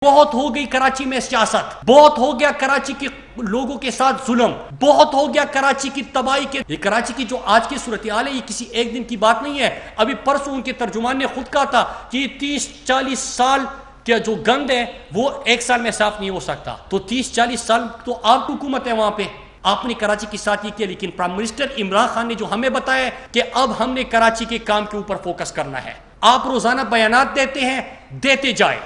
بہت ہو گئی کراچی میں سیاست، بہت ہو گیا کراچی کے لوگوں کے ساتھ ظلم، بہت ہو گیا کراچی کی تباہی کے۔ یہ کراچی کی جو آج کی صورتحال ہے یہ کسی ایک دن کی بات نہیں ہے۔ ابھی پرسوں ان کے ترجمان نے خود کہا تھا کہ یہ 30-40 سال کیا جو گند ہے وہ ایک سال میں صاف نہیں ہو سکتا۔ تو 30-40 سال تو آپ کی حکومت ہے وہاں پہ، آپ نے کراچی کے ساتھ یہ کیا، لیکن پرائم منسٹر عمران خان نے جو ہمیں بتایا ہے کہ اب ہم نے کراچی کے کام کے اوپر فوکس کرنا ہے۔ آپ روزانہ بیانات دیتے ہیں، دیتے جائے۔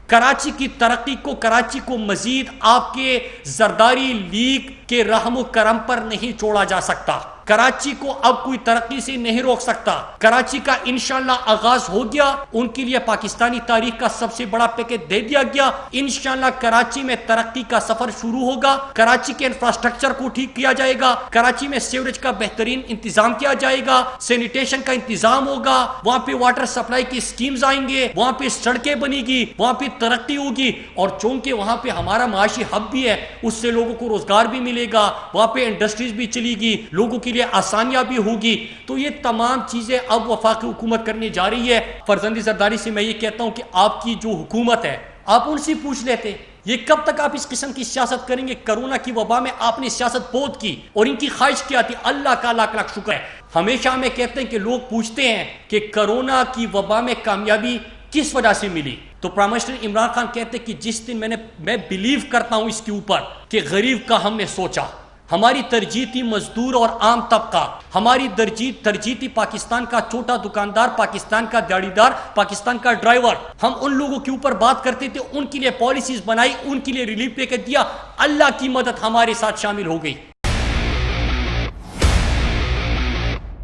کراچی کی ترقی کو، کراچی کو مزید آپ کے زرداری لیگ کے رحم و کرم پر نہیں چھوڑا جا سکتا۔ کراچی کو اب کوئی ترقی سے نہیں روک سکتا۔ کراچی کا انشاءاللہ آغاز ہو گیا، ان کے لیے پاکستانی تاریخ کا سب سے بڑا پیکیج دے دیا گیا۔ انشاءاللہ کراچی میں ترقی کا سفر شروع ہوگا۔ کراچی کے انفراسٹرکچر کو ٹھیک کیا جائے گا، کراچی میں سیوریج کا بہترین انتظام کیا جائے گا، سینیٹیشن کا انتظام ہوگا، وہاں پہ واٹر سپلائی کی سکیمز آئیں گے، وہاں پہ سڑکیں بنی گی، وہاں پہ ترقی ہوگی، اور چونکہ وہاں پہ ہمارا معاشی ہب بھی ہے اس سے لوگوں کو روزگار بھی ملے گا، وہاں پہ انڈسٹریز بھی چلی گی، لوگوں کے لیے آسانیاں بھی ہوگی۔ تو یہ تمام چیزیں اب وفاقی حکومت کرنے جا رہی ہے۔ فرزند زرداری سے میں یہ کہتا ہوں کہ آپ کی جو حکومت ہے آپ ان سے پوچھ لیتے یہ کب تک آپ اس قسم کی سیاست کریں گے۔ کرونا کی وبا میں آپ نے سیاست بہت کی اور ان کی خواہش کیا تھی، اللہ کا لاکھ لاکھ شکر ہے۔ ہمیشہ ہمیں کہتے ہیں کہ لوگ پوچھتے ہیں کہ کرونا کی وبا میں کامیابی کس وجہ سے ملی، تو پرائم منسٹر عمران خان کہتے کہ جس دن میں بلیو کرتا ہوں اس کے اوپر کہ غریب کا ہم نے سوچا، ہماری ترجیح تھی مزدور اور عام طبقہ، ہماری ترجیح تھی پاکستان کا چھوٹا دکاندار، پاکستان کا دیہڑی دار، پاکستان کا ڈرائیور۔ ہم ان لوگوں کے اوپر بات کرتے تھے، ان کے لیے پالیسیز بنائی، ان کے لیے ریلیف پیکیج دیا، اللہ کی مدد ہمارے ساتھ شامل ہو گئی۔